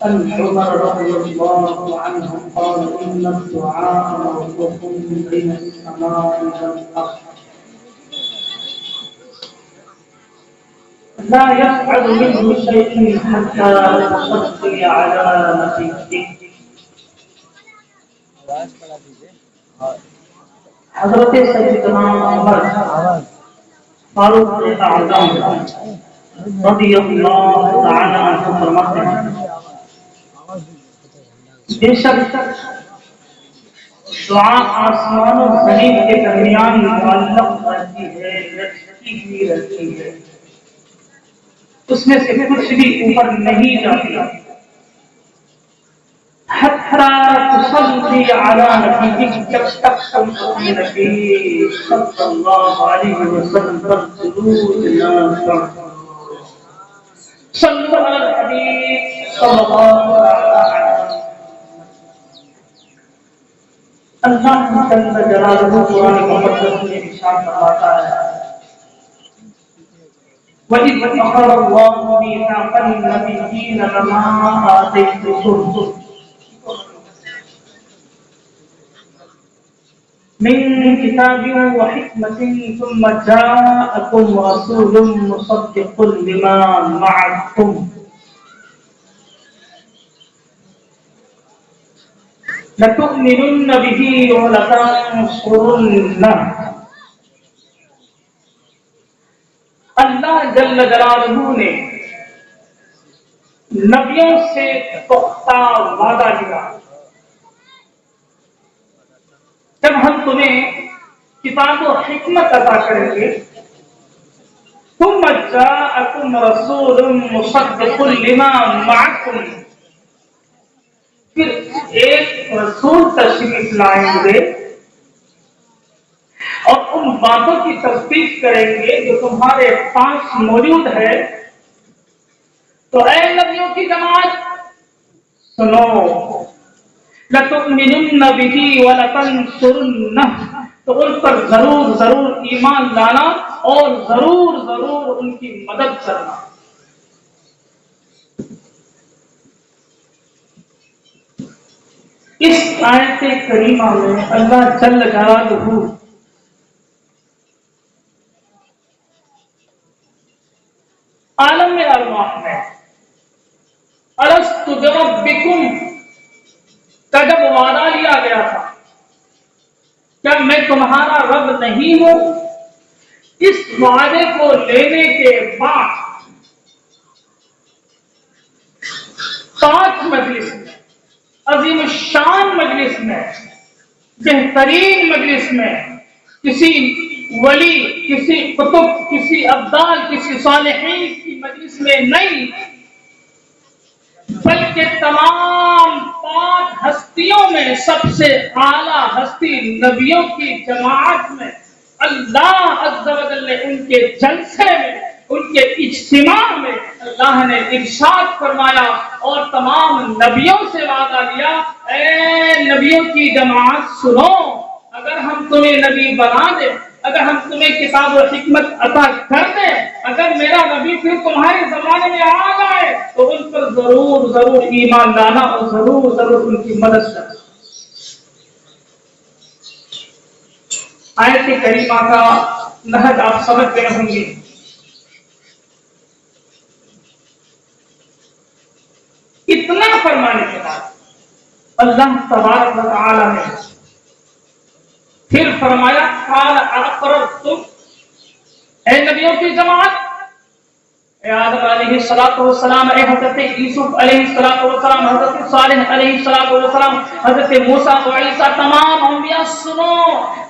عن عمر رضي الله عنه قال إن الدعاء موقوف بين السماء والأرض لا يفعل منه شيء حتى تصلي على نبيك. حضرت سیدنا عمر فاروق اعظم رضی اللہ تعالی عنہ فرماتے ہیں بے شک دعا آسمان و زمین کے درمیان معلق رہتی ہے، لٹکی ہوئی رہتی ہے، اس میں سے کچھ بھی اوپر نہیں جاتی حتی تصلی علی نبیک، جب تک تم اپنے نبی صلی اللہ علیہ وسلم پر درود نہ پڑھو. صلی اللہ علیہ الحبیب صلی اللہ علیہ وسلم. اللہ جل جلالہ قرآن مقدس میں ارشاد فرماتا ہے وَإِذْ أَخَذَ اللَّهُ مِيثَاقَ النَّبِيِّينَ لَمَا آتَيْتُكُم مِّن كِتَابٍ وَحِكْمَةٍ ثُمَّ جَاءَكُمْ رَسُولٌ مُصَدِّقٌ لِّمَا مَعَكُمْ لَتُؤْمِنُنَّ بِهِ وَلَتَنصُرُنَّهُ. اللہ جل جلالہ نے نبیوں سے پختہ وعدہ لیا جب ہم تمہیں کتاب و حکمت عطا کریں گے. ثم جاءکم رسول مصدق لما معکم، پھر ایک رسول تشریف لائیں گے اور ان باتوں کی تصدیق کریں گے جو تمہارے پاس موجود ہے. تو اے نبیوں کی جماعت سنو، لَتُؤْمِنُنَّ بِهِ وَلَتَنصُرُنَّهُ، تو ان پر ضرور ضرور ایمان لانا اور ضرور ضرور ان کی مدد کرنا. اس آیت کریمہ میں اللہ جل جلالہ عالم ارواح میں الست بربکم کا جب وعدہ لیا گیا تھا، کیا میں تمہارا رب نہیں ہوں، اس وعدے کو لینے کے بعد 5 مجلس میں، عظیم الشان مجلس میں، بہترین مجلس میں، کسی ولی، کسی قطب، کسی ابدال، کسی صالحین کی مجلس میں نہیں، بلکہ تمام 5 ہستیوں میں سب سے اعلیٰ ہستی نبیوں کی جماعت میں اللہ عز و جل نے ان کے جلسے میں، ان کے اجتماع میں اللہ نے ارشاد فرمایا اور تمام نبیوں سے وعدہ لیا، اے نبیوں کی جماعت سنو، اگر ہم تمہیں نبی بنا دیں، اگر ہم تمہیں کتاب و حکمت عطا کر دیں، اگر میرا نبی پھر تمہارے زمانے میں آ جائے تو ان پر ضرور ضرور ایمان لانا اور ضرور ضرور ان کی مدد کرنا. آیت کریمہ کا نہج آپ سمجھ گئے ہوں گے. اتنا فرمانے کے بعد اللہ تبارک و تعالی نے پھر فرمایا قال اقررتم، اے نبیوں کی جماعت، اے آدم علیہ السلام، اے حضرت یوسف علیہ السلام، حضرت صالح علیہ السلام، حضرت موسیٰ و عیسیٰ، تمام انبیاء سنو،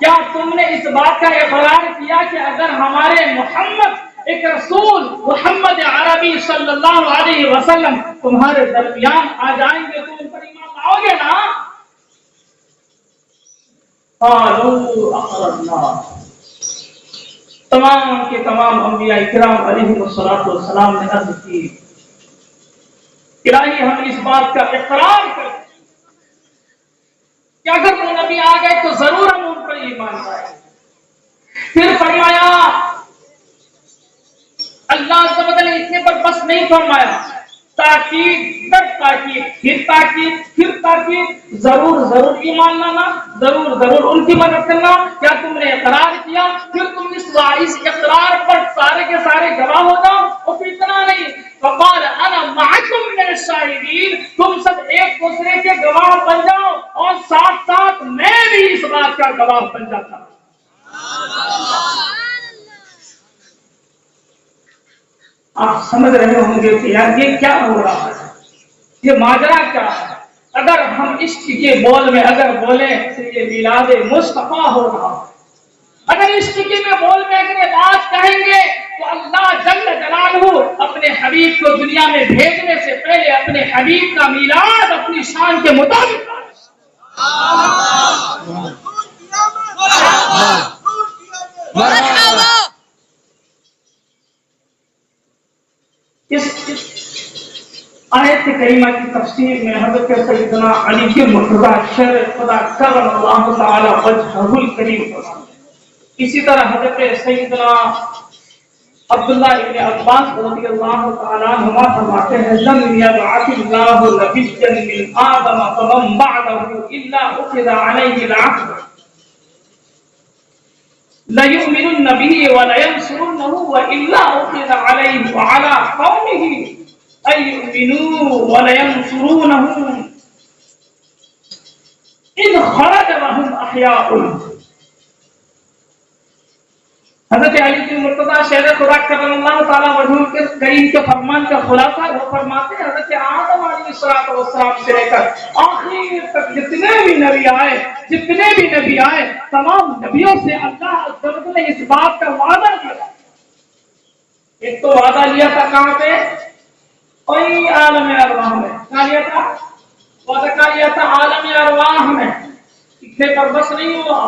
کیا تم نے اس بات کا اقرار کیا کہ اگر ہمارے محمد، ایک رسول محمد عربی صلی اللہ علیہ وسلم تمہارے درمیان آ جائیں گے تو ان پر ایمان لاؤ گے نا؟ قالوا اقررنا، تمام کے تمام انبیاء کرام علیہ السلام نے عرض کی الہی ہم اس بات کا اقرار کرتے کہ اگر وہ نبی آ گئے تو ضرور ہم ان پر ایمان لائیں. پھر فرمایا اللہ عز و جل اتنے پر بس نہیں فرمایا، تاکید در تاکید، پھر تاکید، ضرور ضرور ایمان لانا، ضرور ضرور ان کی مدد کرنا. کیا تم نے اقرار کیا؟ پھر تم اس اقرار پر سارے کے سارے گواہ ہو جاؤ. اور پھر اتنا نہیں، فقال انا معکم من الشاہدین، تم سب ایک دوسرے کے گواہ بن جاؤ اور ساتھ ساتھ میں بھی اس بات کا گواہ بن جاتا ہوں. آپ سمجھ رہے ہوں گے کہ یار یہ کیا ہو رہا ہے، یہ ماجرا کیا ہے. اگر ہم عشق کے بول میں اگر بولیں تو یہ میلاد مصطفیٰ ہو رہا ہے. اگر عشق کے بول میں اگر یہ بات کہیں گے تو اللہ جل جلالہ اپنے حبیب کو دنیا میں بھیجنے سے پہلے اپنے حبیب کا میلاد اپنی شان کے مطابق اس آیت کریمہ کی تفسیر میں حضرت سیدنا علی کے مرتضی شر خدا کرم اللہ تعالی وجہہ الکریم فرماتے ہیں. اسی طرح حضرت سیدنا عبداللہ ابن عباس رضی اللہ تعالی عنہما فرماتے ہیں لم یبعث اللہ نبیا من آدم فمن بعده الا اخذ علیہ العهد لَيُؤْمِنُنَّ بِهِ وَلَيَنْصُرُنَّهُ وَإِلَّا أُخِذَ عَلَيْهِ وَعَلَى قَوْمِهِ أَن يُؤْمِنُوا وَلَيَنْصُرُونَهُ إِذْ خَرَجَ لَهُمْ أَحْيَاءٌ. حضرت علی بن مرتضی شہر خدا کرم اللہ تعالی وجہ کریم کے فرمان کا خلاصہ وہ فرماتے ہیں حضرت آدم علیہ السلام سے لے کر آخر تک جتنے بھی نبی آئے تمام نبیوں سے اللہ عز و جل نے اس بات کا وعدہ کیا. ایک تو وعدہ لیا تھا کہاں پہ؟ کوئی عالم ارواح میں. کہاں لیا تھا؟ وعدہ کہاں لیا تھا؟ عالم ارواح میں. اتنے پر بس نہیں ہوا،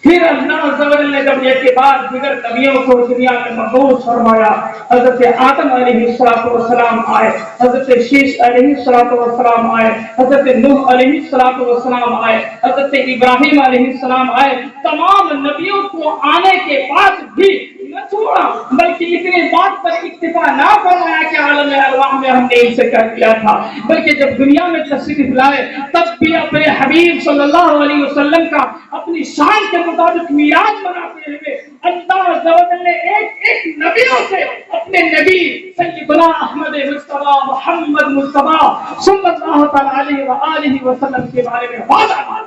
پھر اللہ عز و جل نے جب ایک کے بعد دیگر نبیوں کو دنیا میں مبعوث فرمایا. حضرت آدم علیہ السلام آئے، حضرت شیش علیہ السلام آئے، حضرت نوح علیہ السلام آئے، حضرت ابراہیم علیہ السلام آئے. تمام نبیوں کو آنے کے بعد بھی نہ چھوڑا، بلکہ اتنے بات پر اکتفا نہ فرمایا کہ عالم ارواح میں ہم نے ان سے کہہ دیا تھا، بلکہ جب دنیا میں تشریف لائے تب بھی اپنے حبیب صلی اللہ علیہ وسلم کا اپنی شان کے مطابق میراث بناتے ہوئے اللہ عز و جل نے ایک نبیوں سے اپنے نبی سیدنا احمد مصطفیٰ محمد مصطفیٰ صلی اللہ تعالی علیہ وآلہ وسلم کے بارے میں وعدہ کیا.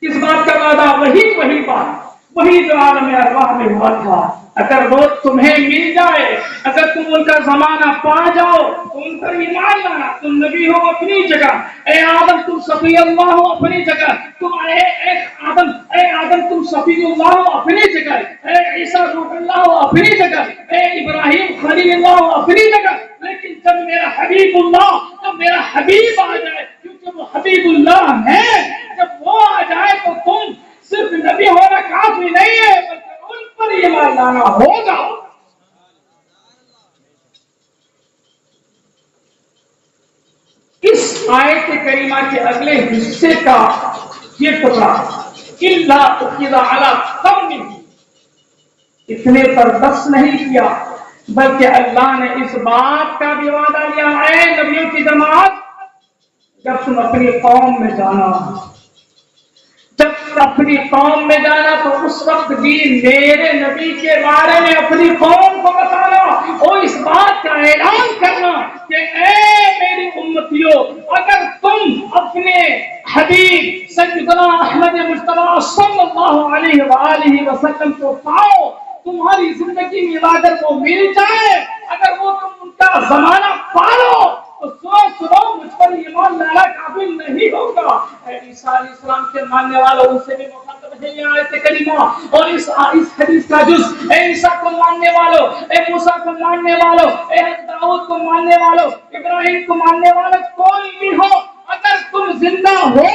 اس بات کا وعدہ وہی بات وہی جو عالم ارواح میں ہوا تھا. اگر وہ تمہیں مل جائے، اگر تم ان کا زمانہ پا جاؤ تو ان پر ایمان لانا. تم نبی ہو اپنی جگہ، اے آدم تم صفی اللہ ہو اپنی جگہ، اے آدم تم صفی اللہ ہو اپنی جگہ، اے عیسیٰ روح اللہ ہو اپنی جگہ، اے ابراہیم خلیل اللہ ہو اپنی جگہ. لیکن جب میرا حبیب آ جائے، کیونکہ وہ حبیب اللہ ہے، جب وہ آ جائے تو تم صرف نبی ہونا کافی نہیں ہے بلکہ ان پر ایمان لانا ہوگا. اس آیت کریمہ کے اگلے حصے کا یہ ٹکڑا الا اخذ علی قومہ، اتنے پر بس نہیں کیا بلکہ اللہ نے اس بات کا بھی وعدہ لیا، اے نبیوں کی جماعت جب تم اپنی قوم میں جانا تو اس وقت بھی میرے نبی کے بارے میں اپنی قوم کو بتانا اور اس بات کا اعلان کرنا کہ اے میری امتیوں، اگر تم اپنے حبیب سیدنا احمد مصطفیٰ صلی اللہ علیہ وآلہ وسلم کو پاؤ، تمہاری زندگی میں اگر وہ مل جائے، اگر وہ تم ان کا زمانہ پالو تو سنو مجھ پر ایمان لانا قابل نہیں ہوگا. اے عیسیٰ علیہ السلام کے ماننے والوں، ان سے بھی مخاطب ہے یہ آیت کریمہ اور اس حدیث کا جز. اے عیسیٰ کو ماننے والوں، اے موسیٰ کو ماننے والوں، اے داؤد کو ماننے والوں، ابراہیم کو ماننے والوں، کوئی بھی ہو، اگر تم زندہ ہو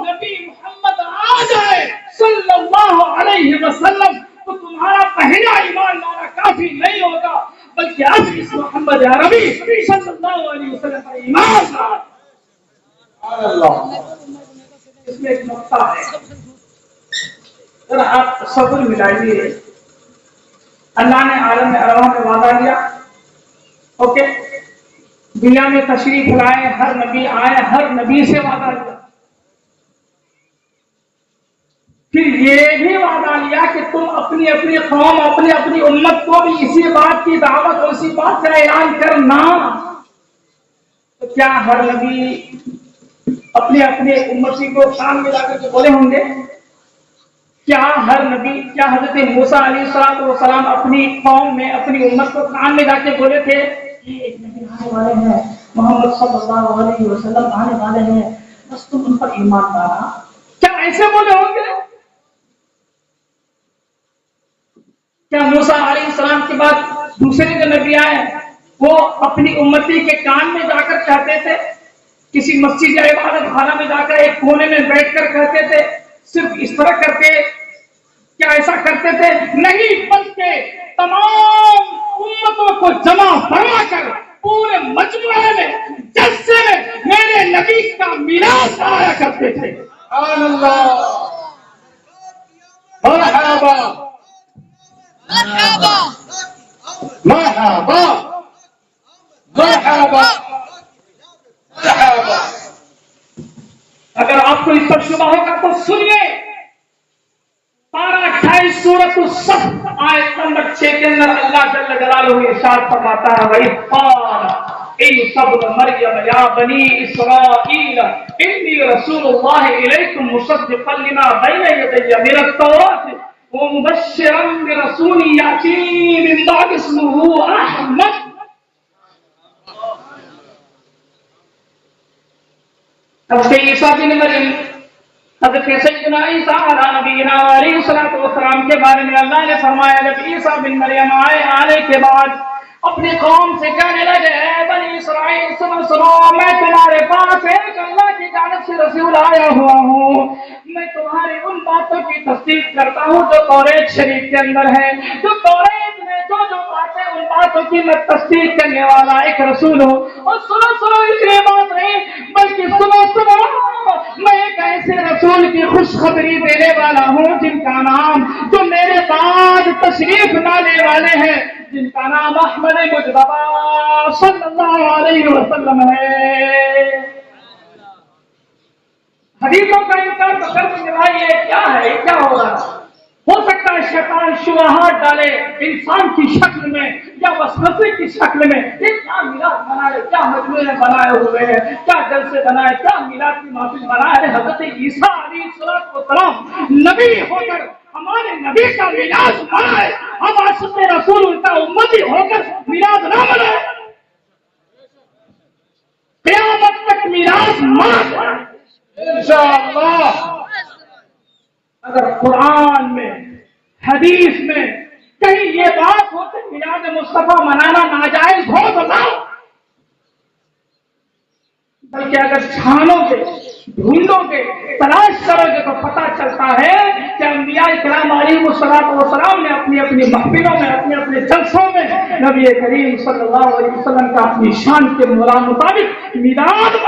نبی محمد آ جائے صلی اللہ علیہ وسلم تو تمہارا پہلا ایمان لانا کافی نہیں ہوگا بلکہ اب اس محمد عربی صلی اللہ علیہ وسلم پر ایمان لانا. اس میں ایک نقطہ ہے، ذرا آپ تصور ملائیے. اللہ نے عالم ارواح میں وعدہ لیا اوکے، دنیا میں تشریف لائے، ہر نبی آئے، ہر نبی سے وعدہ لیا، پھر یہ بھی وعدہ لیا کہ تم اپنی اپنی قوم، اپنی اپنی امت کو بھی اسی بات کی دعوت اور اسی بات کا اعلان کرنا۔ تو کیا ہر نبی اپنے اپنے امتی کو کان میں لا کر کے بولے ہوں گے؟ کیا ہر نبی، کیا حضرت موسیٰ علیہ السلام اپنی قوم میں، اپنی امت کو کان میں لا کے بولے تھے کہ ایک نبی آنے والے ہیں، محمد صلی اللہ علیہ وسلم آنے والے ہیں، بس تم ان پر ایمان لانا؟ کیا ایسے بولے ہوں گے؟ کیا موسیٰ علیہ السلام کے بعد دوسرے جو نبی آئے وہ اپنی امتی کے کان میں جا کر کہتے تھے، کسی مسجد یا عبادت خانہ میں جا کر ایک کونے میں بیٹھ کر کہتے تھے صرف اس طرح کر کے؟ کیا ایسا کرتے تھے؟ نہیں، بلکہ تمام امتوں کو جمع فرما کر پورے مجموعے میں، جلسے میں میرے نبی کا میراث آیا کرتے تھے۔ سبحان اللہ، مرحبا مرحبا مرحبا مرحبا مرحبا۔ اگر آپ کو اس پر شبہ ہوگا تو سنیے، پارہ 28 سورۃ الصف آیت نمبر 6 کے اندر اللہ جل جلالہ ارشاد فرماتا ہے وَإِذْ قَالَ عِيسَى ابْنُ مَرْيَمَ يَا بَنِي إِسْرَائِيلَ إِنِّي رَسُولُ اللَّهِ إِلَيْكُمْ مُصَدِّقًا لِمَا بَيْنَ يَدَيَّ مِنَ التَّوْرَاةِ وَمُبَشِّرًا بِرَسُولٍ يَأْتِي مِن بَعْدِي اسْمُهُ أَحْمَدُ۔ حضرت عیسیٰ بن مریم، حضرت سیدنا عیسیٰ علیہ نبینا علیہ الصلوۃ والسلام کے بارے میں اللہ نے فرمایا جب عیسیٰ بن مریم آنے کے بعد اپنی قوم سے کہنے لگے اے بنی اسرائیل سنو، میں تمہارے پاس ایک اللہ کی جانب سے رسول آیا ہوا ہوں، میں تمہاری ان باتوں کی تصدیق کرتا ہوں جو توریت شریف کے اندر ہے، جو توریت میں جو باتیں، ان باتوں کی میں تصدیق کرنے والا ایک رسول ہوں۔ اور سنو اتنی بات نہیں بلکہ سنو میں ایک ایسے رسول کی خوشخبری دینے والا ہوں جن کا نام، جو میرے بعد تشریف لانے والے ہیں، جن کا نام احمد مجتبیٰ صلی اللہ علیہ وسلم ہے۔ حدیثوں کا انکار تو کر دیں بھائی، یہ کیا ہے، یہ کیا ہو رہا ہے؟ ہو سکتا ہے شیطان شبہات ڈالے انسان کی شکل میں یا وسوسے کی شکل میں، یہ کیا میلاد بنائے، کیا مجموعے بنائے ہوئے ہیں، کیا جلسے بنائے، کیا میلاد کی محفل بنائے۔ حضرت عیسیٰ علیہ السلام نبی ہو کر ہمارے نبی کا میلاد منائے، ہم عاشق رسول ان کا امتی ہو کر میلاد نہ منائے، قیامت تک میلاد منائے انشاءاللہ۔ اگر قرآن میں، حدیث میں کہیں یہ بات ہو کہ میلاد مصطفیٰ منانا ناجائز ہو تو نہ، بلکہ اگر چھانو گے، ڈھونڈو گے، تلاش کرو گے تو پتہ چلتا ہے کہ انبیاء کرام علیہ السلام نے اپنی اپنی محفلوں میں، اپنے اپنے جلسوں میں نبی کریم صلی اللہ علیہ وسلم کا اپنی شان کے مطابق میلاد